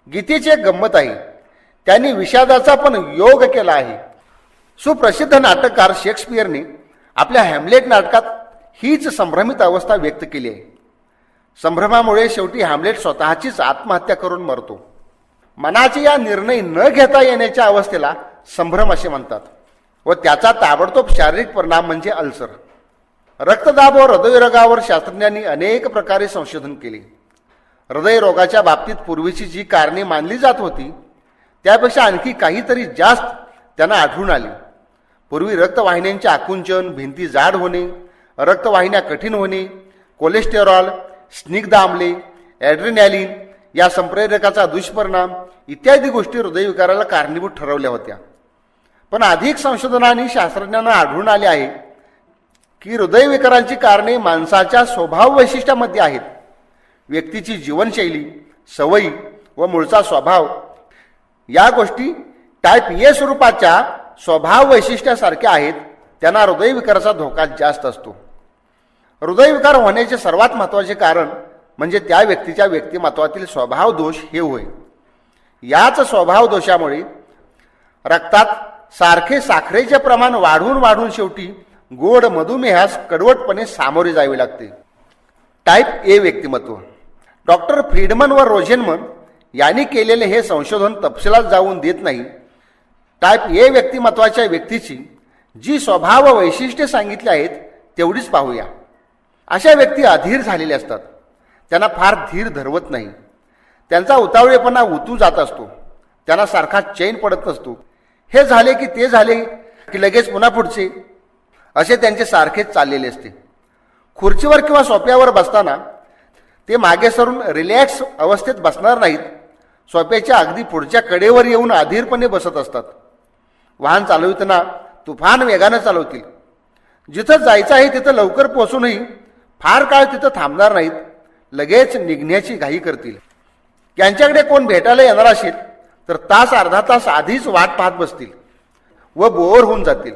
गीतेची एक गंमत आहे. त्यांनी विषादाचा पण योग केला आहे. सुप्रसिद्ध नाटककार शेक्सपियरने आपल्या हॅम्लेट नाटकात हीच संभ्रमित अवस्था व्यक्त केली आहे. संभ्रमामुळे शेवटी हॅम्लेट स्वतःचीच आत्महत्या करून मरतो. मनाचे या निर्णय न घेता येण्याच्या अवस्थेला संभ्रम असे म्हणतात व त्याचा ताबडतोब शारीरिक परिणाम म्हणजे अल्सर. रक्तदाब व हृदयरोगावर शास्त्रज्ञांनी अनेक प्रकारे संशोधन केले. हृदयरोगाच्या बाबतीत पूर्वीची जी कारणे मानली जात होती त्यापेक्षा आणखी काहीतरी जास्त त्यांना आढळून आली. पूर्वी रक्तवाहिन्यांचे आकुंचन, भिंती जाड होणे, रक्तवाहिन्या कठीण होणे, कोलेस्टेरॉल, स्निग्ध आम्ले, ॲड्रेनॅलिन या संप्रेरकाचा दुष्परिणाम इत्यादी गोष्टी हृदयविकाराला कारणीभूत ठरवल्या होत्या. पण अधिक संशोधनाने शास्त्रज्ञांना आढळून आले आहे की हृदयविकारांची कारणे माणसाच्या स्वभाव वैशिष्ट्यामध्ये आहेत. व्यक्तीची जीवनशैली, सवयी व मूळचा स्वभाव या गोष्टी टाईप ए स्वरूपाच्या स्वभाव वैशिष्ट्यासारख्या आहेत. त्यांना हृदयविकाराचा धोका जास्त असतो. हृदयविकार होण्याचे सर्वात महत्त्वाचे कारण म्हणजे त्या व्यक्तीच्या व्यक्तिमत्वातील स्वभाव दोष हे होय. याच स्वभाव दोषामुळे रक्तात सारखे साखरेचे प्रमाण वाढून वाढून शेवटी गोड मधुमेहास कडवटपणे सामोरे जावे लागते. टाईप ए व्यक्तिमत्व. डॉक्टर फ्रीडमन व रोझेनमन यांनी केलेले हे संशोधन तपशिलात जाऊन देत नाही. टाईप ए व्यक्तिमत्वाच्या व्यक्तीची जी स्वभाव वैशिष्ट्ये सांगितली आहेत तेवढीच पाहूया. अशा व्यक्ती अधीर झालेल्या असतात. त्यांना फार धीर धरवत नाही. त्यांचा उतावळेपणा उतू जात असतो. त्यांना सारखा चैन पडत नसतो. हे झाले की ते झाले की लगेच पुन्हा पुढचे असे त्यांचे सारखेच चाललेले असते. खुर्चीवर किंवा सोफ्यावर बसताना ते मागे सरून रिलॅक्स अवस्थेत बसणार नाहीत. सोफ्याच्या अगदी पुढच्या कडेवर येऊन अधीरपणे बसत असतात. वाहन चालवताना तुफान वेगानं चालवतील. जिथं जायचं आहे तिथं लवकर पोहोचूनही फार काळ तिथं थांबणार नाहीत. लगेच निघण्याची घाई करतील. त्यांच्याकडे कोण भेटायला येणार असेल तर तास अर्धा तास आधीच वाट पाहत बसतील व बोर होऊन जातील.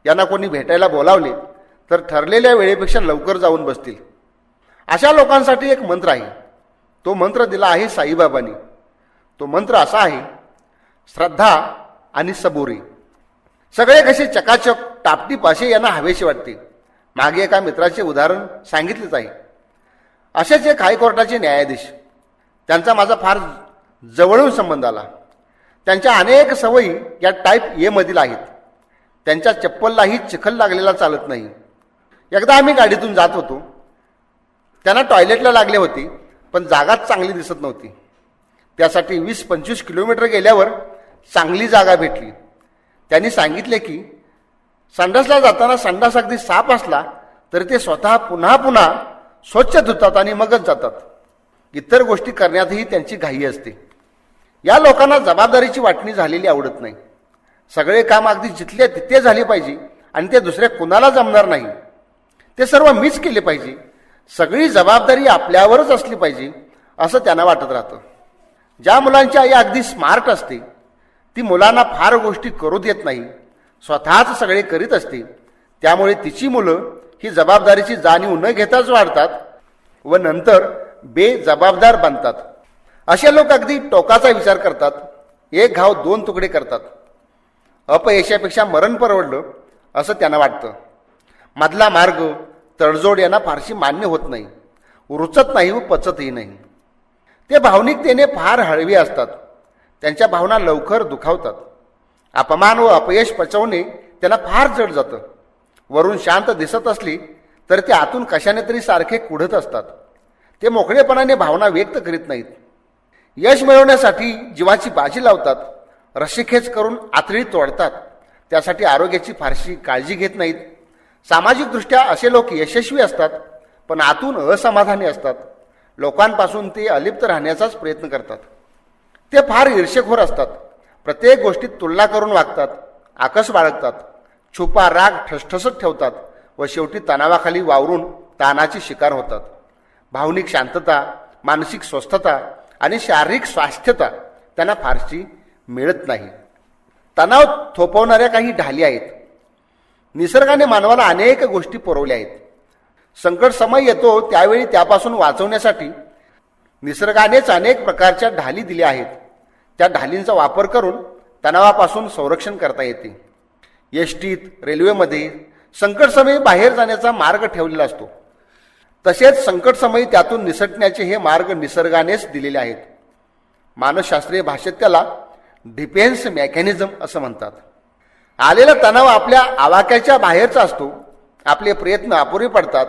यांना कोणी भेटायला बोलावले तर ठरलेल्या वेळेपेक्षा लवकर जाऊन बसतील. अशा लोकांसाठी एक मंत्र आहे. तो मंत्र दिला आहे साईबाबांनी. तो मंत्र असा आहे, श्रद्धा आणि सबुरी. सगळे कसे चकाचक टापटीप असे यांना हवेशी वाटते. मागे एका मित्राचे उदाहरण सांगितलेच आहे. असेच एक हायकोर्टाचे न्यायाधीश. त्यांचा माझा फार जवळून संबंध आला. त्यांच्या अनेक सवयी या टाईप ए मधील आहेत. त्यांच्या चप्पललाही चिखल लागलेला चालत नाही. एकदा आम्ही गाडीतून जात होतो. त्यांना टॉयलेटला लागले होते पण जागाच चांगली दिसत नव्हती. त्यासाठी 20-25 किलोमीटर गेल्यावर चांगली जागा भेटली. त्यांनी सांगितले की संडासला जाताना संडास अगदी साफ असला तरी ते स्वतः पुन्हा पुन्हा स्वच्छ धुतात आणि मगच जातात. इतर गोष्टी करण्यातही त्यांची घाई असते. या लोकांना जबाबदारीची वाटणी झालेली आवडत नाही. सगळे काम अगदी जिथले तिथे झाले पाहिजे आणि ते दुसऱ्या कुणाला जमणार नाही. ते सर्व मीच केले पाहिजे. सगळी जबाबदारी आपल्यावरच असली पाहिजे असं त्यांना वाटत राहतं. ज्या मुलांची आई अगदी स्मार्ट असते ती मुलांना फार गोष्टी करू देत नाही. स्वतःच सगळे करीत असते. त्यामुळे तिची मुलं ही जबाबदारीची जाणीव न घेताच वाढतात व नंतर बेजबाबदार बनतात. असे लोक अगदी टोकाचा विचार करतात. एक घाव 2 तुकडे करतात. अपयशापेक्षा मरण परवडलं असं त्यांना वाटतं. मधला मार्ग, तडजोड यांना फारशी मान्य होत नाही, रुचत नाही व पचतही नाही. ते भावनिकतेने फार हळवे असतात. त्यांच्या भावना लवकर दुखावतात. अपमान व अपयश पचवणे त्यांना फार जड जातं. वरून शांत दिसत असली तर ते आतून कशाने तरी सारखे कुढत असतात. ते मोकळेपणाने भावना व्यक्त करीत नाहीत. यश मिळवण्यासाठी जीवाची बाजी लावतात. रस्सीखेच करून आतडी तोडतात. त्यासाठी आरोग्याची फारशी काळजी घेत नाहीत. सामाजिकदृष्ट्या असे लोक यशस्वी असतात पण आतून असमाधानी असतात. लोकांपासून ते अलिप्त राहण्याचाच प्रयत्न करतात. ते फार ईर्ष्यखोर असतात. प्रत्येक गोष्टीत तुलना करून वागतात. आकस बाळगतात. छुपा राग ठसठसत ठेवतात व शेवटी तणावाखाली वावरून ताणाची शिकार होतात. भावनिक शांतता, मानसिक स्वस्थता आणि शारीरिक स्वास्थ्यता त्यांना फारशी मिळत नाही. तणाव थोपवणाऱ्या काही ढाली आहेत. निसर्गाने मानवाला अनेक गोष्टी पुरवल्या आहेत. संकट समय येतो त्यावेळी त्यापासून वाचवण्यासाठी निसर्गानेच अनेक प्रकारच्या ढाली दिल्या आहेत. त्या ढालींचा वापर करून तणावापासून संरक्षण करता येते. एसटीत, रेल्वेमध्ये संकटसमयी बाहेर जाण्याचा मार्ग ठेवलेला असतो. तसेच संकटसमयी त्यातून निसटण्याचे हे मार्ग निसर्गानेच दिलेले आहेत. मानसशास्त्रीय भाषेत त्याला डिफेन्स मेकॅनिझम असं म्हणतात. आलेला तणाव आपल्या आवाक्याच्या बाहेरचा असतो. आपले प्रयत्न अपुरे पडतात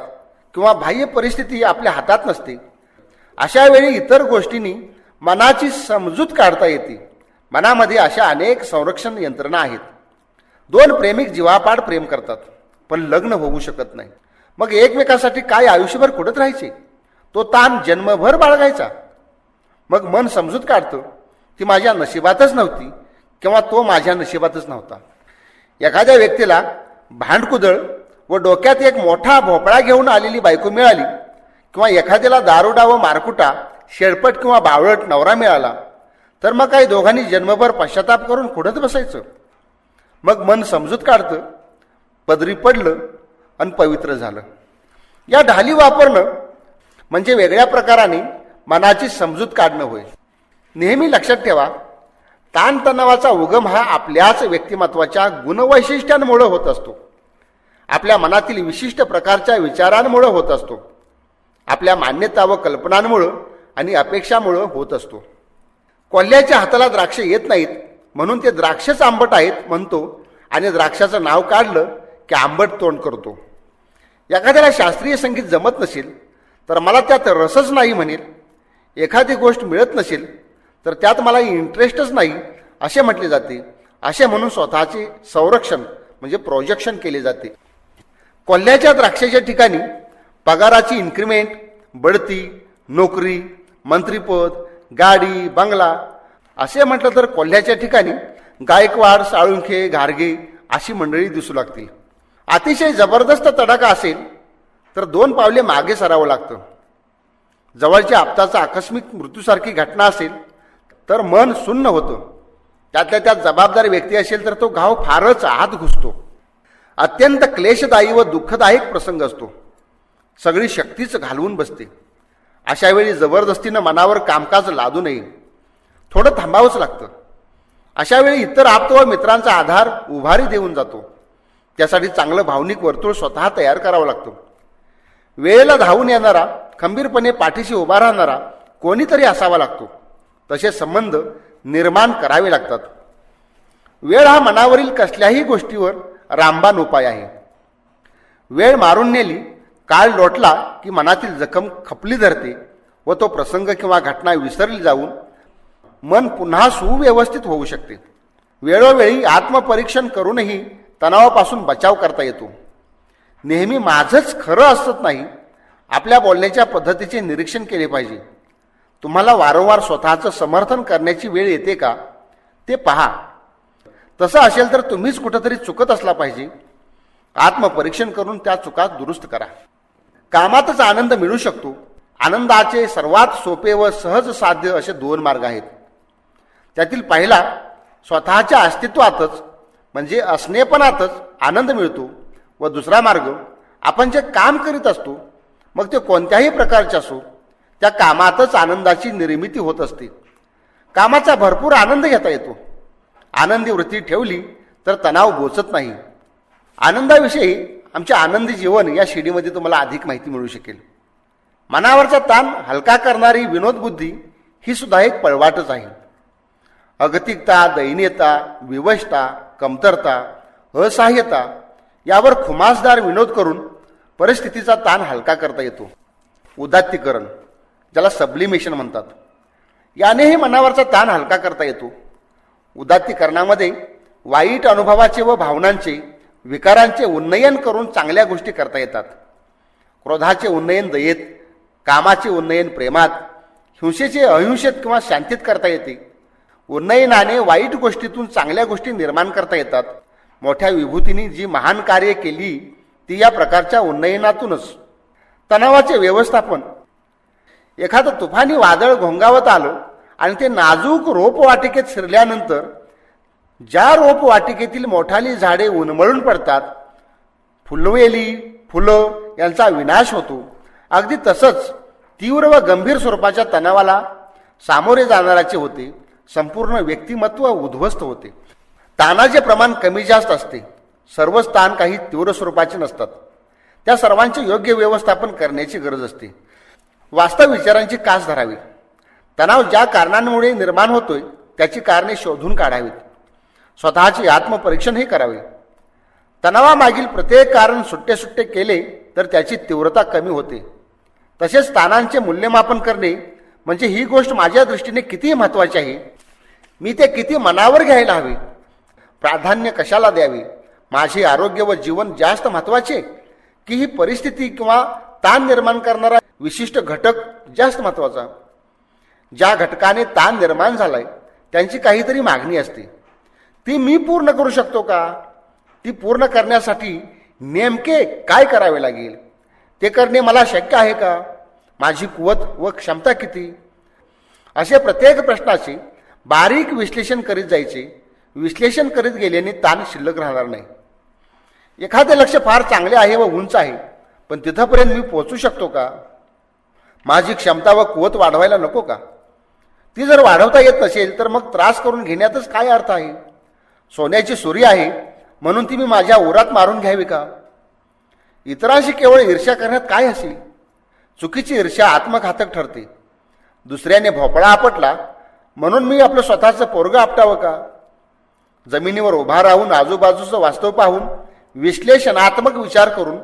किंवा बाह्य परिस्थिती आपल्या हातात नसते. अशा वेळी इतर गोष्टींनी मनाची समजूत काढता येते. मनामध्ये अशा अनेक संरक्षण यंत्रणा आहेत. दोन प्रेमिक जीवापाड प्रेम करतात पण लग्न होऊ शकत नाही. मग एकमेकासाठी काय आयुष्यभर कुडत राहायचे? तो ताण जन्मभर बाळगायचा. मग मन समजूत काढतं ती माझ्या नशिबातच नव्हती किंवा तो माझ्या नशिबातच नव्हता. एखाद्या व्यक्तीला भांडकुदळ व डोक्यात एक मोठा भोपळा घेऊन आलेली बायको मिळाली किंवा एखाद्याला दारुडा व मारकुटा, शेळपट किंवा बावळट नवरा मिळाला तर मग काही दोघांनी जन्मभर पश्चाताप करून कुडत बसायचं? मग मन समजूत काढतं, पदरी पडलं आणि पवित्र झालं. या ढाली वापरणं म्हणजे वेगळ्या प्रकाराने मनाची समजूत काढणं होय. नेहमी लक्षात ठेवा, ताणतणावाचा उगम हा आपल्याच व्यक्तिमत्वाच्या गुणवैशिष्ट्यांमुळे होत असतो. आपल्या मनातील विशिष्ट प्रकारच्या विचारांमुळे होत असतो. आपल्या मान्यता व कल्पनांमुळे आणि अपेक्षामुळे होत असतो. कोल्ह्याच्या हाताला द्राक्ष येत नाहीत म्हणून ते द्राक्षच आंबट आहेत म्हणतो आणि द्राक्षाचं नाव काढलं की आंबट तोंड करतो. एखाद्याला शास्त्रीय संगीत जमत नसेल तर मला त्यात रसच नाही म्हणेल. एखादी गोष्ट मिळत नसेल तर त्यात मला इंटरेस्टच नाही असे म्हटले जाते. असे म्हणून स्वतःचे संरक्षण म्हणजे प्रोजेक्शन केले जाते. कोल्ह्याच्या द्राक्षाच्या ठिकाणी पगाराची इन्क्रिमेंट, बढती, नोकरी, मंत्रीपद, गाडी, बंगला असे म्हटलं तर कोल्ह्याच्या ठिकाणी गायकवाड, साळुंखे, घारगे अशी मंडळी दिसू लागतील. अतिशय जबरदस्त तडाखा असेल तर 2 पावले मागे सरावं लागतं. जवळच्या आप्ताचा आकस्मिक मृत्यूसारखी घटना असेल तर मन सुन्न होतं. त्यातल्या त्यात जबाबदार व्यक्ती असेल तर तो घाव फारच आत घुसतो. अत्यंत क्लेशदायी व दुःखदायक प्रसंग असतो. सगळी शक्तीच घालवून बसते. अशा वेळी जबरदस्तीनं मनावर कामकाज लादू नये. थोडं थांबावंच लागतं. अशा वेळी इतर आप्त व मित्रांचा आधार उभारी देऊन जातो. त्यासाठी चांगलं भावनिक वर्तुळ स्वतः तयार करावं लागतं. वेळेला धावून येणारा, खंबीरपणे पाठीशी उभा राहणारा कोणीतरी असावा लागतो. तसे संबंध निर्माण करावे लागतात. वेळ हा मनावरील कसल्याही गोष्टीवर रामबाण उपाय आहे. वेळ मारून नेली, काळ लोटला की मनातील जखम खपली धरते व तो प्रसंग किंवा घटना विसरली जाऊन मन पुन्हा सुव्यवस्थित होऊ शकते. वेळोवेळी आत्मपरीक्षण करूनही तणावापासून बचाव करता येतो. नेहमी माझंच खरं असत नाही. आपल्या बोलण्याच्या पद्धतीचे निरीक्षण केले पाहिजे. तुम्हाला वारंवार स्वतःचं समर्थन करण्याची वेळ येते का ते पहा. तसं असेल तर तुम्हीच कुठंतरी चुकत असला पाहिजे. आत्मपरीक्षण करून त्या चुका दुरुस्त करा. कामातच आनंद मिळू शकतो. आनंदाचे सर्वात सोपे व सहज साध्य असे 2 मार्ग आहेत. त्यातील पहिला, स्वतःच्या अस्तित्वातच म्हणजे असणेपणातच आनंद मिळतो व दुसरा मार्ग, आपण जे काम करीत असतो मग ते कोणत्याही प्रकारचे असो त्या कामातच आनंदाची निर्मिती होत असते. कामाचा भरपूर आनंद घेता येतो. आनंदी वृत्ती ठेवली तर तणाव बोचत नाही. आनंदाविषयी आमच्या आनंदी जीवन या शिडीमध्ये तुम्हाला अधिक माहिती मिळू शकेल. मनावरचा ताण हलका करणारी विनोदबुद्धी ही सुद्धा एक पळवाटच आहे. अगतिकता, दयनीयता, विवशता, कमतरता, असहाय्यता यावर खुमासदार विनोद करून परिस्थितीचा ताण हलका करता येतो. उदात्तीकरण, ज्याला सब्लिमेशन म्हणतात, यानेही मनावरचा ताण हलका करता येतो. उदात्तीकरणामध्ये वाईट अनुभवाचे व भावनांचे, विकारांचे उन्नयन करून चांगल्या गोष्टी करता येतात. क्रोधाचे उन्नयन दयेत, कामाचे उन्नयन प्रेमात, हिंसेचे अहिंसेत किंवा शांतीत करता येते. उन्नयनाने वाईट गोष्टीतून चांगल्या गोष्टी निर्माण करता येतात. मोठ्या विभूतींनी जी महान कार्य केली ती या प्रकारच्या उन्नयनातूनच. तणावाचे व्यवस्थापन, एखादं तुफानी वादळ घोंगावत आलं आणि ते नाजूक रोपवाटिकेत शिरल्यानंतर ज्या रोपवाटिकेतील मोठाली झाडे उन्मळून पडतात, फुलवेली, फुलं यांचा विनाश होतो, अगदी तसंच तीव्र व गंभीर स्वरूपाच्या तणावाला सामोरे जाणाराचे होते. संपूर्ण व्यक्तिमत्व उद्ध्वस्त होते. ताणाचे प्रमाण कमी जास्त असते. सर्वच ताण काही तीव्र स्वरूपाचे नसतात. त्या सर्वांचे योग्य व्यवस्थापन करण्याची गरज असते. वास्तव विचारांची कास धरावी. तणाव ज्या कारणांमुळे निर्माण होतोय त्याची कारणे शोधून काढावीत. स्वतःचे आत्मपरीक्षणही करावे. तणावामागील प्रत्येक कारण सुट्टे केले तर त्याची तीव्रता कमी होते. तसेच ताणांचे मूल्यमापन करणे म्हणजे ही गोष्ट माझ्या दृष्टीने किती महत्त्वाची आहे, मी ते किती मनावर घ्यायला हवे, प्राधान्य कशाला द्यावे, माझे आरोग्य व जीवन जास्त महत्त्वाचे की ही परिस्थिती किंवा ताण निर्माण करणारा विशिष्ट घटक जास्त महत्त्वाचा. ज्या घटकाने ताण निर्माण झालाय त्यांची काहीतरी मागणी असते. ती मी पूर्ण करू शकतो का? ती पूर्ण करण्यासाठी नेमके काय करावे लागेल? ते करणे मला शक्य आहे का? माझी कुवत व क्षमता किती? असे प्रत्येक प्रश्नाचे बारीक विश्लेषण करीत जायचे. विश्लेषण करीत गेल्याने ताण शिल्लक राहणार नाही. एखादे लक्ष्य फार चांगले आहे व उंच आहे, पण तिथपर्यंत मी पोहोचू शकतो का? माझी क्षमता व कुवत वाढवायला नको का? ती जर वाढवता येत नसेल तर मग त्रास करून घेण्यातच काय अर्थ आहे? सोन्याची सुरी आहे म्हणून ती मी माझ्या उरात मारून घ्यावी का? इतरांशी केवळ ईर्ष्या करण्यात काय असेल? चुकीची ईर्ष्या आत्मघातक ठरते. दुसऱ्याने भोपळा आपटला म्हणून मी आपलं स्वतःचं पोरगं आपटावं का? जमिनीवर उभा राहून आजूबाजूचं वास्तव पाहून विश्लेषणात्मक विचार करून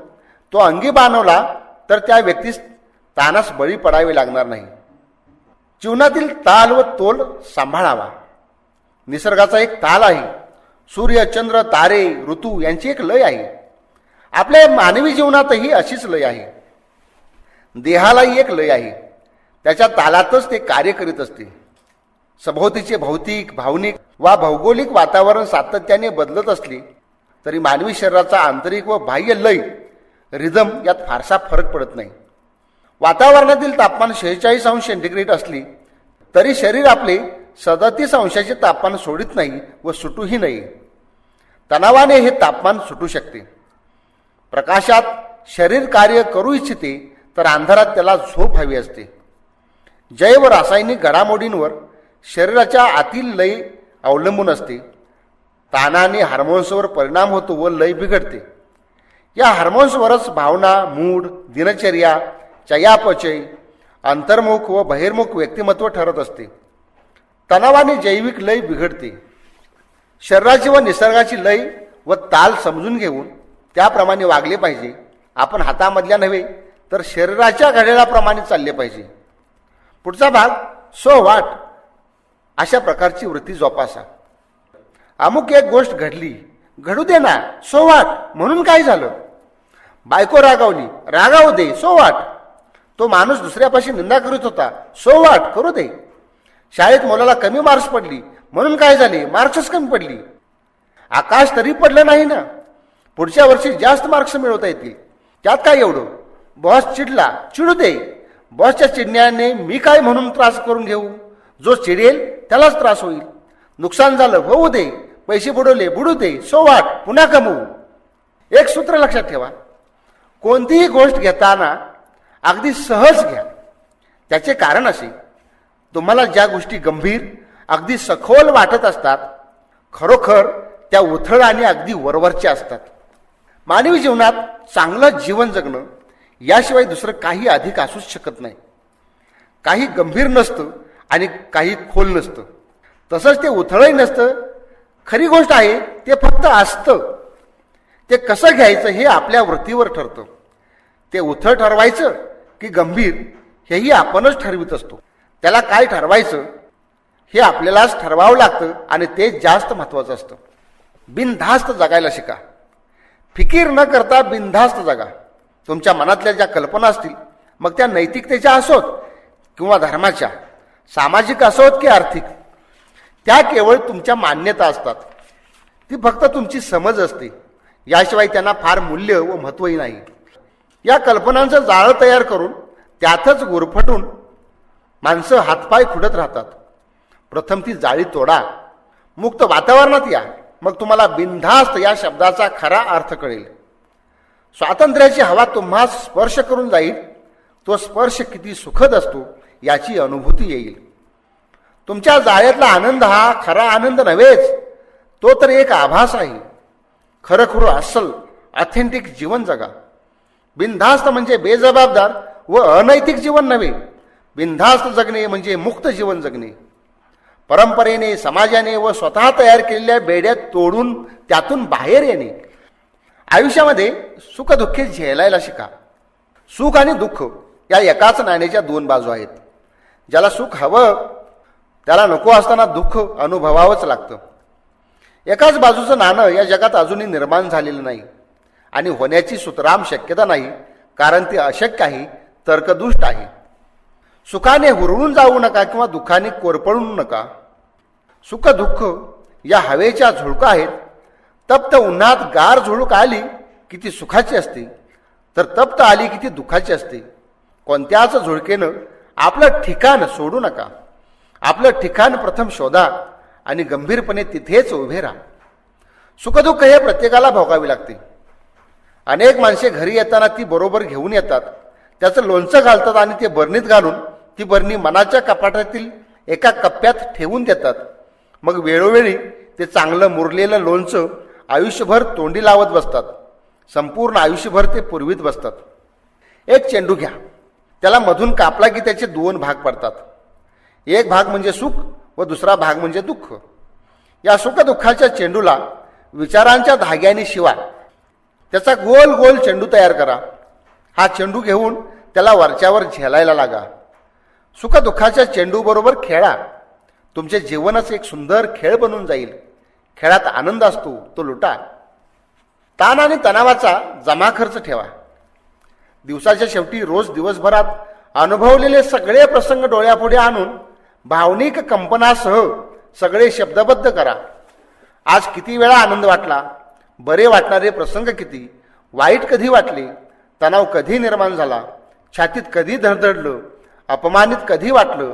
तो अंगी बांधवला तर त्या व्यक्तीस ताणास बळी पडावे लागणार नाही. जीवनातील ताल व तोल सांभाळावा. निसर्गाचा एक ताल आहे. सूर्य, चंद्र, तारे, ऋतू यांची एक लय आहे. आपल्या मानवी जीवनातही अशीच लय आहे. देहालाही एक लय आहे. त्याच्या तालातच ते कार्य करीत असते. सभोवतीचे भौतिक, भावनिक वा भौगोलिक वातावरण सातत्याने बदलत असले तरी मानवी शरीराचा आंतरिक व बाह्य लय, रिदम यात फारसा फरक पडत नाही. वातावरणातील तापमान 46°C असली तरी शरीर आपले 37° तापमान सोडित नाही व सुटूही नाही. तणावाने हे तापमान सुटू शकते. प्रकाशात शरीर कार्य करू इच्छिते तर अंधारात त्याला झोप हवी असते. जैव रासायनिक घडामोडींवर शरीराच्या आतील लय अवलंबून असते. ताणाने हार्मोन्सवर परिणाम होतो व लय बिघडते. या हार्मोन्सवरच भावना, मूड, दिनचर्या, चयापचय, अंतर्मुख व बहिर्मुख व्यक्तिमत्व ठरत असते. तणावाने जैविक लय बिघडते. शरीराची व निसर्गाची लय व ताल समजून घेऊन त्याप्रमाणे वागले पाहिजे. आपण हातामधल्या नव्हे तर शरीराच्या घड्याळाप्रमाणे चालले पाहिजे. पुढचा भाग सो व्हॉट अशा प्रकारची वृत्ती जोपासा. अमुक एक गोष्ट घडली, घडू दे ना, सो व्हॉट, म्हणून काय झालं? बायको रागावली, रागावू दे, सो व्हॉट. तो माणूस दुसऱ्यापाशी निंदा करीत होता, सो व्हॉट, करू दे. शाळेत मुलाला कमी मार्क्स पडली म्हणून काय झाले? मार्क्सच कमी पडली. आकाश तरी पडलं नाही ना, पुढच्या वर्षी जास्त मार्क्स मिळवता येतील, त्यात काय एवढं? बॉस चिडला, चिडू दे. बॉसच्या चिडण्याने मी काय म्हणून त्रास करून घेऊ? जो चिडेल त्यालाच त्रास होईल. नुकसान झालं, होऊ दे. पैसे बुडवले, बुडू दे, सो व्हॉट, पुन्हा कमवू. एक सूत्र लक्षात ठेवा, कोणतीही गोष्ट घेताना अगदी सहज घ्या. त्याचे कारण असे, तुम्हाला ज्या गोष्टी गंभीर, अगदी सखोल वाटत असतात खरोखर त्या उथळ आणि अगदी वरवरच्या असतात. मानवी जीवनात चांगलं जीवन जगणं याशिवाय दुसरं काही अधिक असूच शकत नाही. काही गंभीर नसतं आणि काही खोल नसतं. तसंच ते उथळही नसतं. खरी गोष्ट आहे ते फक्त असतं. ते कसं घ्यायचं हे आपल्या वृत्तीवर ठरतं. ते उथळ ठरवायचं की गंभीर हेही आपणच ठरवित असतो. त्याला काय ठरवायचं हे आपल्यालाच ठरवावं लागतं आणि तेच जास्त महत्त्वाचं असतं. बिनधास्त जगायला शिका. फिकीर न करता बिनधास्त जगा. तुमच्या मनातल्या ज्या कल्पना असतील, मग त्या नैतिकतेच्या असोत किंवा धर्माच्या, सामाजिक असोत की आर्थिक, त्या केवळ तुमच्या मान्यता असतात. ती फक्त तुमची समज असते. याशिवाय त्यांना फार मूल्य व महत्त्वही नाही. या कल्पनांचं जाळं तयार करून त्यातच गुरफटून माणसं हातपाय खुडत राहतात. प्रथम ती जाळी तोडा, मुक्त वातावरणात या, मग तुम्हाला बिनधास्त या शब्दाचा खरा अर्थ कळेल. स्वातंत्र्याची हवा तुम्हा स्पर्श करून जाईल. तो स्पर्श किती सुखद असतो याची अनुभूती येईल. तुमच्या जाळ्यातला आनंद हा खरा आनंद नव्हेच, तो तर एक आभास आहे. खरंखुरं अस्सल ऑथेंटिक जीवन जगा. बिनधास्त म्हणजे बेजबाबदार व अनैतिक जीवन नव्हे. बिनधास्त जगणे म्हणजे मुक्त जीवन जगणे. परंपरेने, समाजाने व स्वतः तयार केलेल्या बेड्यात तोडून त्यातून बाहेर येणे. आयुष्यामध्ये सुखदुःखे झेलायला शिका. सुख आणि दुःख या एकाच नाण्याच्या दोन बाजू आहेत. ज्याला सुख हवं त्याला नको असताना दुःख अनुभवावंच लागतं. एकाच बाजूचं नाणं या जगात अजूनही निर्माण झालेलं नाही आणि होण्याची सुतराम शक्यता नाही, कारण ते अशक्य आहे, तर्कदुष्ट आहे. सुखाने हुरळून जाऊ नका किंवा दुःखाने कोरपळू नका. सुख दुःख या हवेच्या झुळका आहेत. तप्त उन्हात गार झुळूक आली की ती सुखाची असते, तर तप्त आली की ती दुःखाची असते. कोणत्याच झुळकेनं आपलं ठिकाण सोडू नका. आपलं ठिकाण प्रथम शोधा आणि गंभीरपणे तिथेच उभे राहा. सुखदुःख हे प्रत्येकाला भोगावे लागते. अनेक माणसे घरी येताना ती बरोबर घेऊन येतात, त्याचं लोणचं घालतात आणि ते बरणीत घालून ती बरणी मनाच्या कपाटातील एका कप्प्यात ठेवून देतात. मग वेळोवेळी ते चांगलं मुरलेलं लोणचं आयुष्यभर तोंडी लावत बसतात. संपूर्ण आयुष्यभर ते पुरवीत बसतात. एक चेंडू घ्या, त्याला मधून कापला की त्याचे दोन भाग पडतात. एक भाग म्हणजे सुख व दुसरा भाग म्हणजे दुःख. या सुखदुःखाच्या चेंडूला विचारांच्या धाग्याने शिवा. त्याचा गोल गोल चेंडू तयार करा. हा चेंडू घेऊन त्याला वरच्यावर झेलायला लागा. सुखदुःखाच्या चेंडूबरोबर खेळा. तुमचे जीवनच एक सुंदर खेळ बनून जाईल. खेळात आनंद असतो, तो लुटा. ताण आणि तणावाचा जमा खर्च ठेवा. दिवसाच्या शेवटी रोज दिवसभरात अनुभवलेले सगळे प्रसंग डोळ्यापुढे आणून भावनिक कंपनासह सगळे शब्दबद्ध करा. आज किती वेळा आनंद वाटला, बरे वाटणारे प्रसंग किती, वाईट कधी वाटले, तणाव कधी निर्माण झाला, छातीत कधी धडधडलं, अपमानित कधी वाटलं,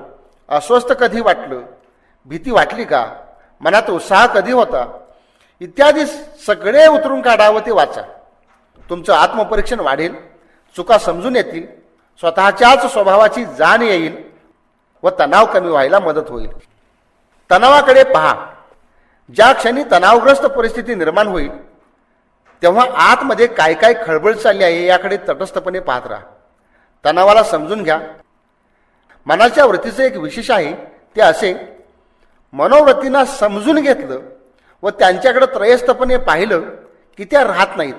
अस्वस्थ कधी वाटलं, भीती वाटली का, मनात उत्साह कधी होता, इत्यादी सगळे उतरून काढा व ते वाचा. तुमचं आत्मपरीक्षण वाढेल, चुका समजून येतील, स्वतःच्याच स्वभावाची जाण येईल व तणाव कमी व्हायला मदत होईल. तणावाकडे पहा. ज्या क्षणी तणावग्रस्त परिस्थिती निर्माण होईल तेव्हा आतमध्ये काय काय खळबळ चालली आहे याकडे तटस्थपणे पाहत राहा. तणावाला समजून घ्या. मनाच्या वृत्तीचं एक विशेष आहे, ते असे: मनोवृत्तींना समजून घेतलं व त्यांच्याकडे त्रयस्थपणे पाहिलं की त्या राहत नाहीत,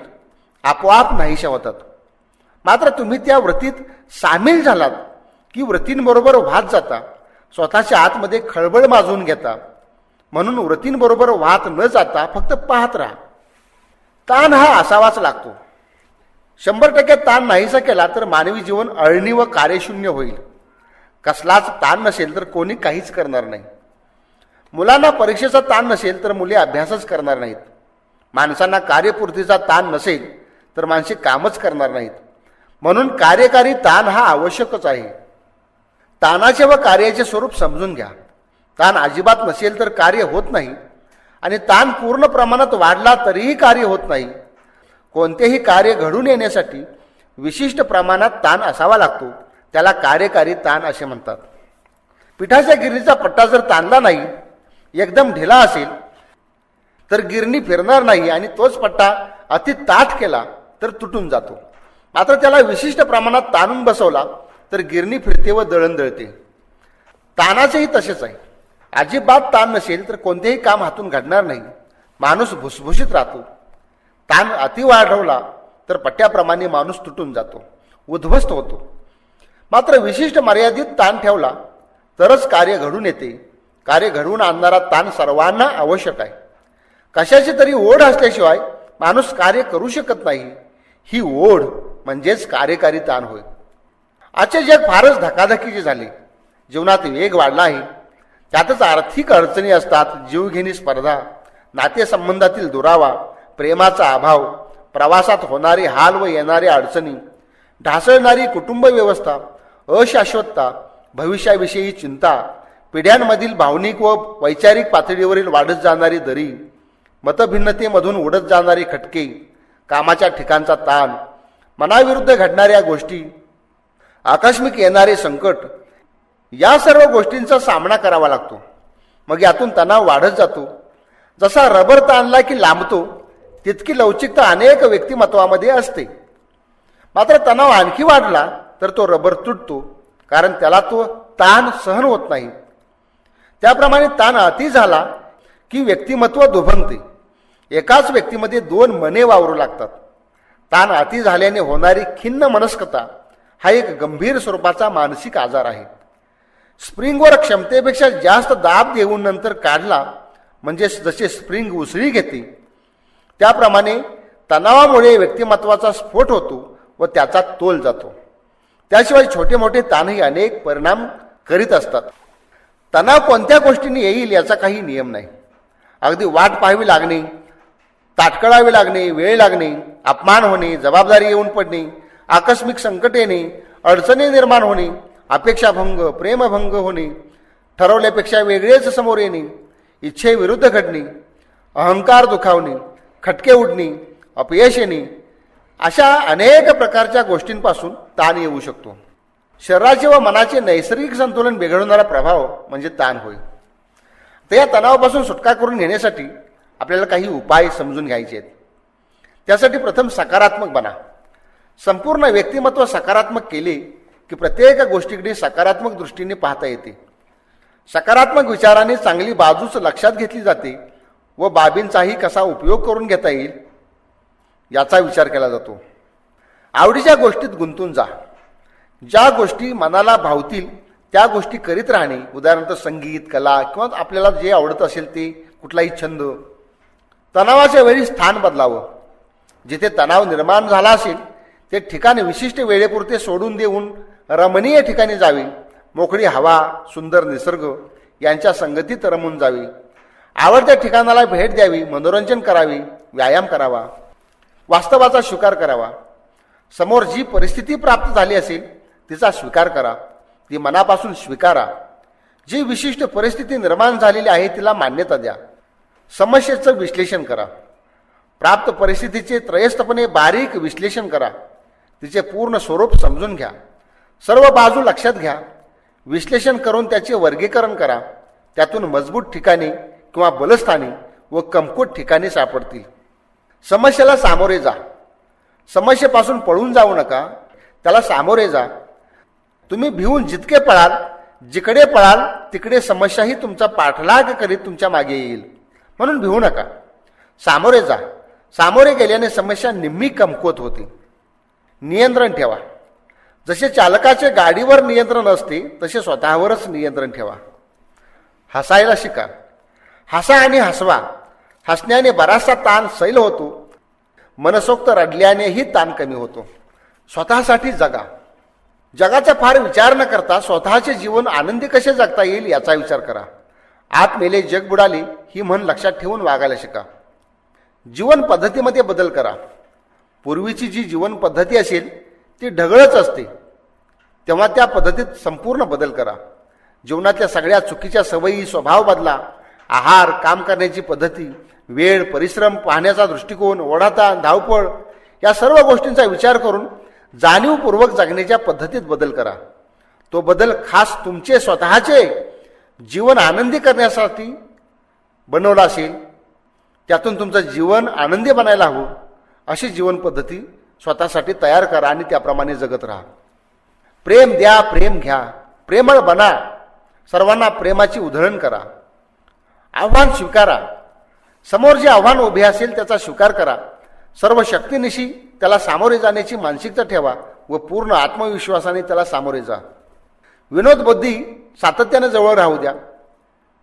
आपोआप नाहीशा होतात. मात्र तुम्ही त्या वृत्तीत सामील झालात की वृत्तींबरोबर वाहत जाता, स्वतःच्या आतमध्ये खळबळ माजवून घेता. म्हणून वृत्तींबरोबर वाहत न जाता फक्त पाहत राहा. ताण हा असावाच लागतो. 100% ताण नाहीसा केला तर मानवी जीवन अळणी व कार्यशून्य होईल. कसलाच ताण नसेल तर कोणी काहीच करणार नाही. मुलांना परीक्षेचा ताण नसेल तर मुले अभ्यासच करणार नाहीत. माणसांना कार्यपूर्तीचा ताण नसेल तर माणसे कामच करणार नाहीत. म्हणून कार्यकारी ताण हा आवश्यकच आहे. ताणाचे व कार्याचे स्वरूप समजून घ्या. ताण अजिबात नसेल तर कार्य होत नाही आणि ताण पूर्ण प्रमाणात वाढला तरीही कार्य होत नाही. कोणतेही कार्य घडून येण्यासाठी विशिष्ट प्रमाणात ताण असावा लागतो. त्याला कार्यकारी ताण असे म्हणतात. पिठाच्या गिरणीचा पट्टा जर ताणला नाही, एकदम ढिला असेल तर गिरणी फिरणार नाही आणि तोच पट्टा अति ताठ केला तर तुटून जातो. मात्र त्याला विशिष्ट प्रमाणात ताणून बसवला तर गिरणी फिरते व दळण दळते. ताणाचेही तसेच आहे. अजिबात ताण नसेल तर कोणतेही काम हातून घडणार नाही. माणूस भुसभुशीत राहतो. ताण अति वाढवला तर पट्ट्याप्रमाणे माणूस तुटून जातो, उद्ध्वस्त होतो. मात्र विशिष्ट मर्यादित ताण ठेवला तरच कार्य घडून येते. कार्य घडवून आणणारा ताण सर्वांना आवश्यक आहे. कशाची तरी ओढ असल्याशिवाय माणूस कार्य करू शकत नाही. ही ओढ म्हणजेच कार्यकारी ताण होय. आजचे जग फारच धकाधकीचे झाले. जीवनात वेग वाढला आहे. त्यातच आर्थिक अडचणी असतात, जीवघेणी स्पर्धा, नातेसंबंधातील दुरावा, प्रेमाचा अभाव, प्रवासात होणारे हाल व येणाऱ्या अडचणी, ढासळणारी कुटुंब व्यवस्था, अशाश्वतता, भविष्याविषयी चिंता, पिढ्यांमधील भावनिक व वैचारिक पातळीवरील वाढत जाणारी दरी, मतभिन्नतेमधून उडत जाणारे खटके, कामाच्या ठिकाणचा ताण, मनाविरुद्ध घडणाऱ्या गोष्टी, आकस्मिक येणारे संकट या सर्व गोष्टींचा सामना करावा लागतो. मग यातून तणाव वाढत जातो. जसा रबर ताणला की लांबतो तितकी लवचिकता अनेक व्यक्तिमत्वामध्ये असते. मात्र तणाव आणखी वाढला तर तो रबर तुटतो, कारण त्याला तो ताण सहन होत नाही. त्याप्रमाणे ताण अति झाला की व्यक्तिमत्व दुभंगते. एकाच व्यक्तीमध्ये दोन मने वावरू लागतात. ताण अति झाल्याने होणारी खिन्न मनस्कता हा एक गंभीर स्वरूपाचा मानसिक आजार आहे. स्प्रिंगवर क्षमतेपेक्षा जास्त दाब देऊन नंतर काढला म्हणजे जसे स्प्रिंग उसळी घेते, त्याप्रमाणे तणावामुळे व्यक्तिमत्वाचा स्फोट होतो व त्याचा तोल जातो. त्याशिवाय छोटे मोठे ताणही अनेक परिणाम करीत असतात. तणाव कोणत्या गोष्टीने येईल याचा काही नियम नाही. अगदी वाट पाहावी लागणे, ताटकळावे लागणे, वेळ लागणे, अपमान होणे, जबाबदारी येऊन पडणे, आकस्मिक संकट येणे, अडचणी निर्माण होणे, अपेक्षाभंग, प्रेमभंग होणे, ठरवल्यापेक्षा वेगळेच समोर येणे, इच्छेविरुद्ध घडणे, अहंकार दुखावणे, खटके उडणे, अपयश येणे, अशा अनेक प्रकारच्या गोष्टींपासून ताण येऊ शकतो. शरीराचे व मनाचे नैसर्गिक संतुलन बिघडवणारा प्रभाव म्हणजे ताण होय. तर या तणावापासून सुटका करून घेण्यासाठी आपल्याला काही उपाय समजून घ्यायचे आहेत. त्यासाठी प्रथम सकारात्मक बना. संपूर्ण व्यक्तिमत्व सकारात्मक केले की प्रत्येक गोष्टीकडे सकारात्मक दृष्टीने पाहता येते. सकारात्मक विचाराने चांगली बाजूच लक्षात घेतली जाते व बाबींचाही कसा उपयोग करून घेता येईल याचा विचार केला जातो. आवडीच्या गोष्टीत गुंतून जा. ज्या गोष्टी मनाला भावतील त्या गोष्टी करीत राहणे, उदाहरणार्थ संगीत, कला किंवा आपल्याला जे आवडत असेल ते कुठलाही छंद. तणावाच्या वेळी स्थान बदलावं. जिथे तणाव निर्माण झाला असेल ते ठिकाण विशिष्ट वेळेपुरते सोडून देऊन रमणीय ठिकाणी जावे. मोकळी हवा, सुंदर निसर्ग यांच्या संगतीत रमून जावे. आवडत्या ठिकाणाला भेट द्यावी, मनोरंजन करावे, व्यायाम करावा, वास्तवाचा स्वीकार करावा. समोर जी परिस्थिती प्राप्त झाली असेल तिचा स्वीकार करा, ती मनापासून स्वीकारा. जी विशिष्ट परिस्थिती निर्माण झालेली आहे तिला मान्यता द्या. समस्येचं विश्लेषण करा. प्राप्त परिस्थितीचे त्रयस्थपणे बारीक विश्लेषण करा. तिचे पूर्ण स्वरूप समजून घ्या. सर्व बाजू लक्षात घ्या. विश्लेषण करून त्याचे वर्गीकरण करा. त्यातून मजबूत ठिकाणे किंवा बलस्थानी व कमकुवत ठिकाणी सापडतील. समस्येला सामोरे जा. समस्येपासून पळून जाऊ नका, त्याला सामोरे जा. तुम्ही भिवून जितके पळाल, जिकडे पळाल तिकडे समस्याही तुमचा पाठलाग करीत तुमच्या मागे येईल. म्हणून भिवू नका, सामोरे जा. सामोरे गेल्याने समस्या निम्मी कमकुवत होते. नियंत्रण ठेवा. जसे चालकाचे गाडीवर नियंत्रण असते तसे स्वतःवरच नियंत्रण ठेवा. हसायला शिका. हसा आणि हसवा. हसण्याने बराचसा ताण सैल होतो. मनसोक्त रडल्यानेही ताण कमी होतो. स्वतःसाठी जगा. जगाचा फार विचार न करता स्वतःचे जीवन आनंदी कसे जगता येईल याचा विचार करा. आत मेले जग बुडाले ही म्हण लक्षात ठेवून वागायला शिका. जीवन पद्धतीमध्ये बदल करा. पूर्वीची जी जीवन पद्धती असेल ती ढगळच असते, तेव्हा त्या पद्धतीत संपूर्ण बदल करा. जीवनातल्या सगळ्या चुकीच्या सवयी, स्वभाव बदला. आहार, काम करण्याची पद्धती, वेळ, परिश्रम, पाहण्याचा दृष्टिकोन, ओढाताण, धावपळ या सर्व गोष्टींचा विचार करून जाणीवपूर्वक जगण्याच्या पद्धतीत बदल करा. तो बदल खास तुमचे स्वतःचे जीवन आनंदी करण्यासाठी बनवला असेल. त्यातून तुमचं जीवन आनंदी बनायला हवं अशी जीवन पद्धती स्वतःसाठी तयार करा आणि त्याप्रमाणे जगत राहा. प्रेम द्या, प्रेम घ्या. प्रेमळ बना. सर्वांना प्रेमाची उधळण करा. आव्हान स्वीकारा. समोर जे आव्हान उभे असेल त्याचा स्वीकार करा. सर्व शक्तीनिशी त्याला सामोरे जाण्याची मानसिकता ठेवा व पूर्ण आत्मविश्वासाने त्याला सामोरे जा. विनोदबुद्धी सातत्याने जवळ राहू द्या.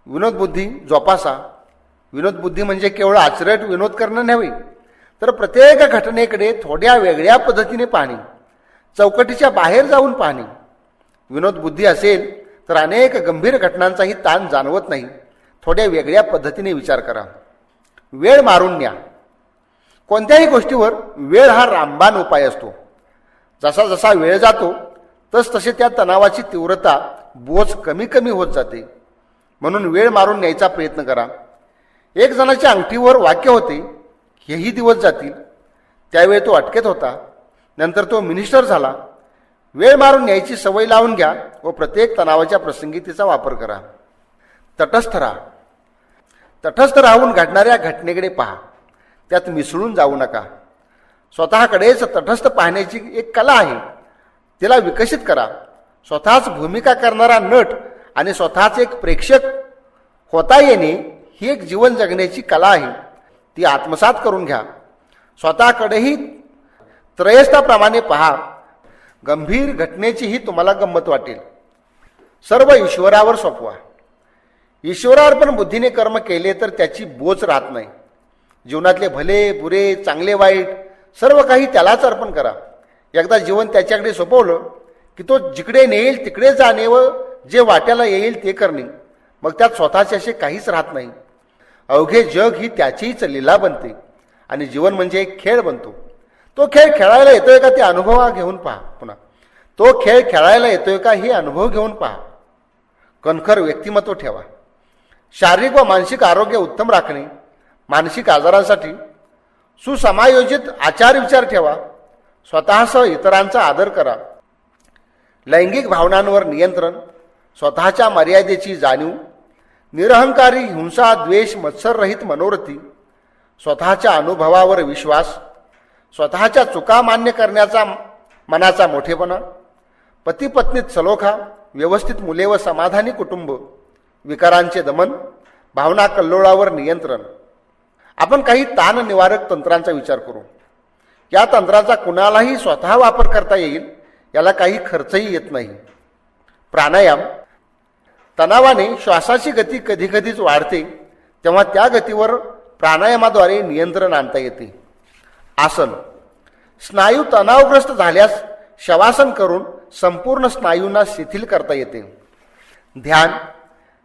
विनोदबुद्धी जोपासा. विनोदबुद्धी म्हणजे केवळ आचरट विनोद करणं नव्हे, तर प्रत्येक घटनेकडे थोड्या वेगळ्या पद्धतीने पाहणे, चौकटीच्या बाहेर जाऊन पाहणे. विनोदबुद्धी असेल तर अनेक गंभीर घटनांचाही ताण जाणवत नाही. थोड्या वेगळ्या पद्धतीने विचार करा. वेळ मारून न्या. कोणत्याही गोष्टीवर वेळ हा रामबाण उपाय असतो. जसा जसा वेळ जातो तसे त्या तणावाची तीव्रता, बोज कमी कमी होत जाते. म्हणून वेळ मारून न्यायचा प्रयत्न करा. एक जणाच्या अंगठीवर वाक्य होते, हेही दिवस जातील. त्यावेळी तो अटकेत होता. नंतर तो मिनिस्टर झाला. वेळ मारून न्यायची सवय लावून घ्या व प्रत्येक तणावाच्या प्रसंगी तिचा वापर करा. तटस्थ राहा. तटस्थ राहून घडणाऱ्या घटनेकडे पहा, त्यात मिसळून जाऊ नका. स्वतःकडेच तटस्थ पाहण्याची एक कला आहे, तिला विकसित करा. स्वतःच भूमिका करणारा नट आणि स्वतःच एक प्रेक्षक होता येणे ही एक जीवन जगण्याची कला आहे, ती आत्मसात करून घ्या. स्वतःकडेही त्रयस्थाप्रमाणे पहा. गंभीर घटनेचीही तुम्हाला गंमत वाटेल. सर्व ईश्वरावर सोपवा. ईश्वरावर पण बुद्धीने कर्म केले तर त्याची बोच राहत नाही. जीवनातले भले बुरे चांगले वाईट सर्व काही त्यालाच अर्पण करा. एकदा जीवन त्याच्याकडे सोपवलं की तो जिकडे नेईल तिकडे जाणे व जे वाट्याला येईल ते करणे. मग त्यात स्वतःचे असे काहीच राहत नाही. अवघे जग ही त्याचीच लीला बनते आणि जीवन म्हणजे एक खेळ बनतो. तो खेळ खेळायला येतोय का ते अनुभव घेऊन पहा. पुन्हा तो खेळ खेळायला येतोय का हे अनुभव घेऊन पहा. कणखर व्यक्तिमत्व ठेवा. शारीरिक व मानसिक आरोग्य उत्तम राखणे. मानसिक आजारांसाठी सुसमायोजित आचार विचार ठेवा. स्वतःसह इतरांचा आदर करा. लैंगिक भावनांवर नियंत्रण. स्वतःच्या मर्यादेची जाणीव. निरहंकारी हिंसा द्वेष मत्सररहित मनोरथी. स्वतःच्या अनुभवावर विश्वास. स्वतःच्या चुका मान्य करण्याचा मनाचा मोठेपणा. पती पत्नीत सलोखा. व्यवस्थित मुले व समाधानी कुटुंब. विकारांचे दमन. भावना कल्लोळावर नियंत्रण. आपण काही ताण निवारक तंत्रांचा विचार करू. या तंत्राचा कुणालाही स्वतः वापर करता येईल. याला काही खर्चही येत नाही. प्राणायाम. तणावाने श्वासाची गती कधीकधीच वाढते, तेव्हा त्या गतीवर प्राणायामाद्वारे नियंत्रण आणता येते. आसन. स्नायू तणावग्रस्त झाल्यास शवासन करून संपूर्ण स्नायूंना शिथिल करता येते. ध्यान.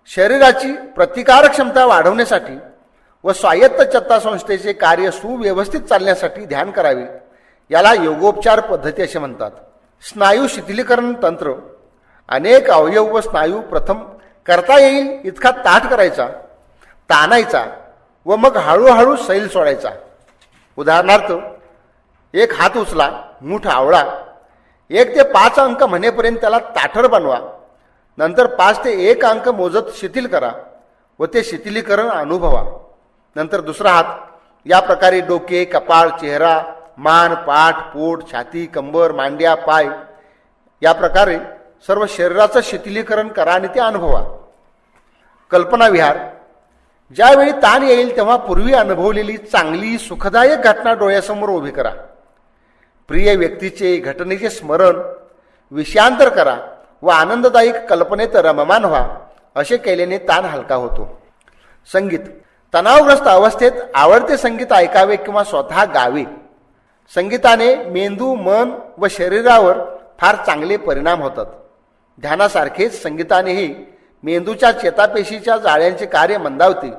शरीराची प्रतिकारक क्षमता वाढवण्यासाठी व स्वायत्त चत्तासंस्थेचे कार्य सुव्यवस्थित चालण्यासाठी ध्यान करावे. याला योगोपचार पद्धती असे म्हणतात. स्नायू शिथिलीकरण तंत्र. अनेक अवयव व स्नायू प्रथम करता येईल इतका ताठ करायचा, ताणायचा व मग हळूहळू सैल सोडायचा. उदाहरणार्थ, एक हात उचला, मूठ आवळा. 1 ते 5 अंक म्हणेपर्यंत त्याला ताठर बनवा. नंतर 5 ते 1 अंक मोजत शिथिल करा व ते शिथिलीकरण अनुभवा. नंतर दुसरा हात. या प्रकारे डोके, कपाळ, चेहरा, मान, पाठ, पोट, छाती, कंबर, मांड्या, पाय या प्रकारे सर्व शरीराचं शिथिलीकरण करा आणि ते अनुभवा. कल्पनाविहार. ज्यावेळी ताण येईल तेव्हा पूर्वी अनुभवलेली चांगली सुखदायक घटना डोळ्यासमोर उभी करा. प्रिय व्यक्तीचे घटनेचे स्मरण विषयांतर करा व आनंददायक कल्पनेत रममान व्हा. असे केल्याने ताण हलका होतो. संगीत. तणावग्रस्त अवस्थेत आवडते संगीत ऐकावे किंवा स्वतः गावे. संगीताने मेंदू, मन व शरीरावर फार चांगले परिणाम होतात. ध्यानासारखेच संगीतानेही मेंदूच्या चेतापेशीच्या जाळ्यांचे कार्य मंदावते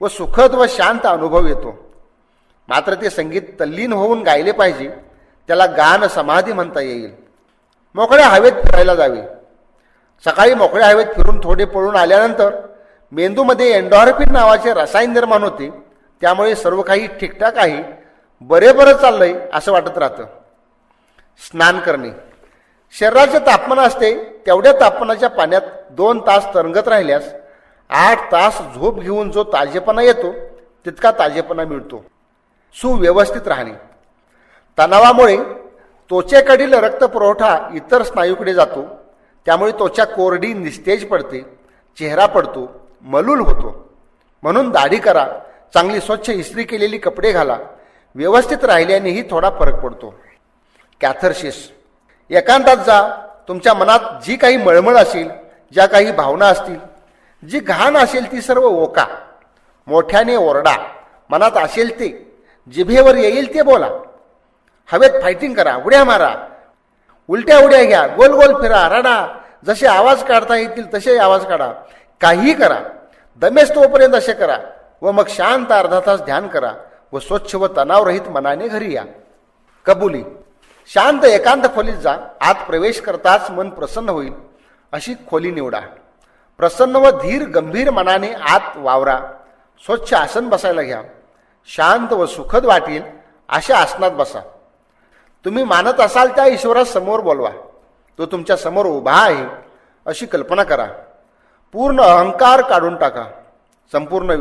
व सुखद व शांत अनुभव येतो. मात्र ते संगीत तल्लीन होऊन गायले पाहिजे. त्याला गान समाधी म्हणता येईल. मोकळ्या हवेत फिरायला जावे. सकाळी मोकळ्या हवेत फिरून थोडे पळून आल्यानंतर मेंदूमध्ये एन्डॉर्फिन नावाचे रसायन निर्माण होते. त्यामुळे सर्व काही ठीकठाक आहे, बरं चाललंय असं वाटत राहतं. स्नान करणे. शरीराचे तापमान असते तेवढ्या तापमानाच्या पाण्यात 2 तास तरंगत राहिल्यास 8 तास झोप घेऊन जो ताजेपणा येतो तितका ताजेपणा मिळतो. सुव्यवस्थित राहणे. तणावामुळे त्वचेकडील रक्तपुरवठा इतर स्नायूकडे जातो. त्यामुळे त्वचा कोरडी निस्तेज पडते, चेहरा पडतो, मलूल होतो. म्हणून दाढी करा. चांगली स्वच्छ इस्त्री केलेली कपडे घाला. व्यवस्थित राहिल्यानेही थोडा फरक पडतो. कॅथर्सिस. एकांतात जा. तुमच्या मनात जी काही मळमळ असेल, ज्या काही भावना असतील, जी घाण असेल ती सर्व ओका. मोठ्याने ओरडा. मनात असेल ते, जिभेवर येईल ते बोला. हवेत फायटिंग करा, उड्या मारा, उलट्या उड्या घ्या, गोल गोल फिरा, रडा. जसे आवाज काढता येतील तसे आवाज काढा. काहीही करा. दमेस तोपर्यंत असे करा व मग शांत अर्धा तास ध्यान करा व स्वच्छ व तणावरहित मनाने घरी या. कबुली. शांत एकांत खोलीत जा. आत प्रवेश करताच मन प्रसन्न होईल अशी खोली निवडा. प्रसन्न व धीर गंभीर मनाने आत वावरा. स्वच्छ आसन बसायला घ्या. शांत व सुखद वाटेल अशा आसनात बसा. तुम्ही मानत असाल त्या ईश्वरासमोर बोलवा. तो तुमच्या समोर उभा आहे अशी कल्पना करा. पूर्ण अहंकार काढून टाका. संपूर्ण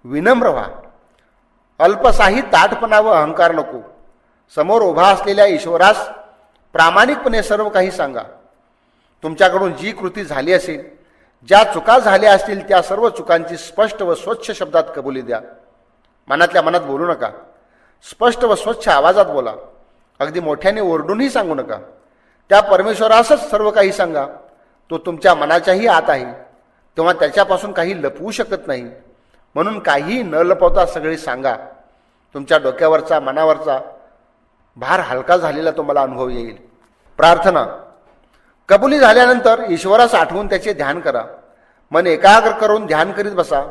विनम्र व्हा. अल्पसाही ताठपणा व अहंकार नको. समोर उभा असलेल्या ईश्वरास प्रामाणिकपणे सर्व काही सांगा. तुमच्याकडून जी कृती झाली असेल, ज्या चुका झाल्या असतील त्या सर्व चुकांची स्पष्ट व स्वच्छ शब्दात कबुली द्या. मनातल्या मनात बोलू नका. स्पष्ट व स्वच्छ आवाजात बोला. अगदी मोठ्याने ओरडूनही सांगू नका. त्या परमेश्वरासच सर्व काही सांगा. तो तुमच्या मनाच्याही आत आहे, तेव्हा त्याच्यापासून काही लपवू शकत नाही. म्हणून काही न लपवता सगळे सांगा. तुमच्या डोक्यावरचा मनावरचा भार हलका झालेला तुम्हाला अनुभव येईल. प्रार्थना. कबुली झाल्यानंतर ईश्वरास आठवून त्याचे ध्यान करा. मन एकाग्र करून ध्यान करीत बसा.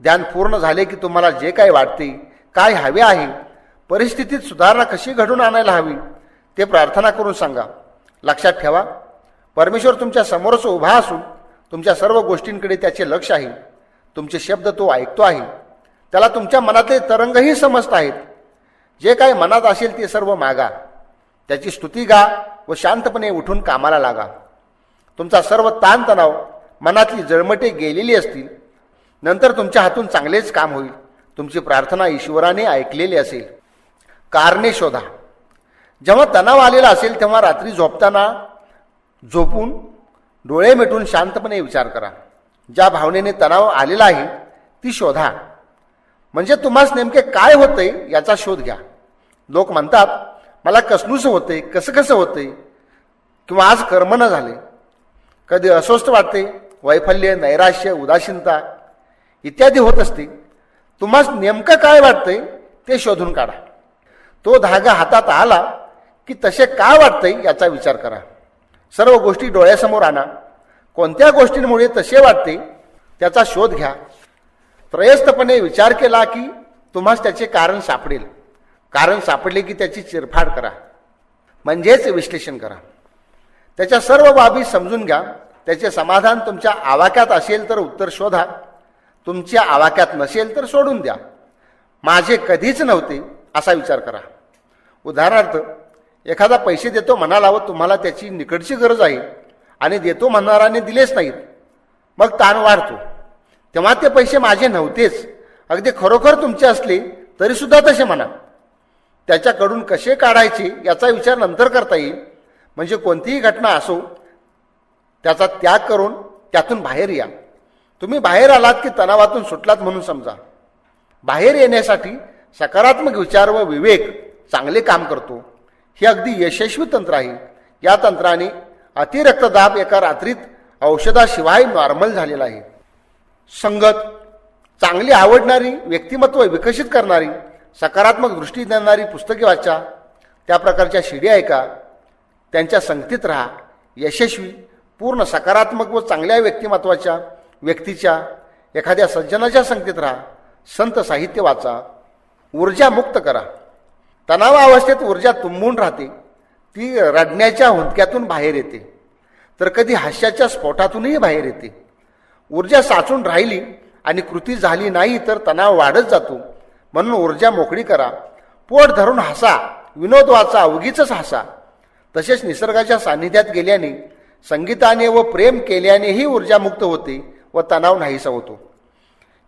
ध्यान पूर्ण झाले की तुम्हाला जे काय वाटते, काय हवे आहे, परिस्थितीत सुधारणा कशी घडून आणायला हवी ते प्रार्थना करून सांगा. लक्षात ठेवा, परमेश्वर तुमच्या समोरच उभा असून तुमच्या सर्व गोष्टींकडे त्याचे लक्ष आहे. तुमचे शब्द तो ऐकतो आहे. त्याला तुमच्या मनातले तरंगही समजत आहेत. जे काही मनात असेल ते सर्व मागा. त्याची स्तुती गा व शांतपणे उठून कामाला लागा. तुमचा सर्व ताणतणाव, मनातली जळमटे गेलेली असतील. नंतर तुमच्या हातून चांगलेच काम होईल. तुमची प्रार्थना ईश्वराने ऐकलेली असेल. कारणे शोधा. जेव्हा तणाव आलेला असेल तेव्हा रात्री झोपून डोळे मिटून शांतपणे विचार करा. ज्या भावनेने तणाव आलेला आहे ती शोधा. म्हणजे तुम्हाला नेमके काय होतंय याचा शोध घ्या. लोक म्हणतात, मला कसनूस होते, कसं होते, किंवा आज कर्म न झाले. कधी अस्वस्थ वाटते, वैफल्य, नैराश्य, उदासीनता इत्यादी होत असते. तुम्हाला नेमकं काय वाटतंय ते शोधून काढा. तो धागा हातात आला की तसे का वाटतंय याचा विचार करा. सर्व गोष्टी डोळ्यासमोर आणा. कोणत्या गोष्टींमुळे तसे वाटते त्याचा शोध घ्या. त्रयस्थपणे विचार केला की तुम्हाला त्याचे कारण सापडेल. कारण सापडले की त्याची चिरफाड करा, म्हणजेच विश्लेषण करा. त्याच्या सर्व बाबी समजून घ्या. त्याचे समाधान तुमच्या आवाक्यात असेल तर उत्तर शोधा. तुमच्या आवाक्यात नसेल तर सोडून द्या. माझे कधीच नव्हते असा विचार करा. उदाहरणार्थ, एखादा पैसे देतो म्हणाला व तुम्हाला त्याची निकटची गरज आहे आणि देतो म्हणणाराने दिलेच नाहीत. मग ताण वाढतो. तेव्हा ते पैसे माझे नव्हतेच, अगदी खरोखर तुमचे असले तरी सुद्धा तसे म्हणा. त्याच्याकडून कसे काढायचे याचा विचार नंतर करता येईल. म्हणजे कोणतीही घटना असो, त्याचा त्याग करून त्यातून बाहेर या. तुम्ही बाहेर आलात की तणावातून सुटलात म्हणून समजा. बाहेर येण्यासाठी सकारात्मक विचार व विवेक चांगले काम करतो. हे अगदी यशस्वी तंत्र आहे. या तंत्राने अतिरक्तदाब एका रात्रीत औषधाशिवाय नॉर्मल झालेला आहे. संगत. चांगली आवडणारी, व्यक्तिमत्व विकसित करणारी, सकारात्मक दृष्टी देणारी पुस्तके वाचा. त्या प्रकारच्या शिडी ऐका. त्यांच्या संगतीत राहा. यशस्वी, पूर्ण सकारात्मक व चांगल्या व्यक्तिमत्वाच्या व्यक्तीच्या एखाद्या सज्जनाच्या संगतीत राहा. संत साहित्य वाचा. ऊर्जा मुक्त करा. तणावावस्थेत ऊर्जा तुंबून राहते. ती रडण्याच्या हुंदक्यातून बाहेर येते, तर कधी हास्याच्या स्फोटातूनही बाहेर येते. ऊर्जा साचून राहिली आणि कृती झाली नाही तर तणाव वाढत जातो. म्हणून ऊर्जा मोकळी करा. पोट धरून हसा. विनोद वाचा. उगीच हसा. तसेच निसर्गाच्या सान्निध्यात गेल्याने, संगीताने व प्रेम केल्यानेही ऊर्जा मुक्त होते व तणाव नाहीसा होतो.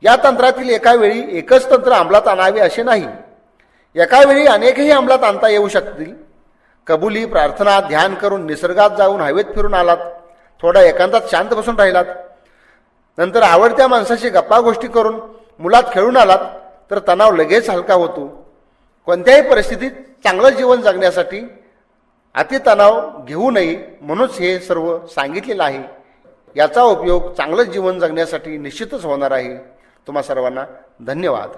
या तंत्रातील एका वेळी एकच तंत्र अंमलात आणावे असे नाही. एका वेळी अनेकही अंमलात आणता येऊ शकतील. कबुली, प्रार्थना, ध्यान करून निसर्गात जाऊन हवेत फिरून आलात. थोडा एकांतात शांत बसून राहिलात. नंतर आवडत्या माणसाशी गप्पा गोष्टी करून मुलात खेळून आलात तर तणाव लगेच हलका होतो. कोणत्याही परिस्थितीत चांगलं जीवन जगण्यासाठी अतितणाव घेऊ नये म्हणूनच हे सर्व सांगितलेलं आहे. याचा उपयोग चांगलं जीवन जगण्यासाठी निश्चितच होणार आहे. तुम्हा सर्वांना धन्यवाद.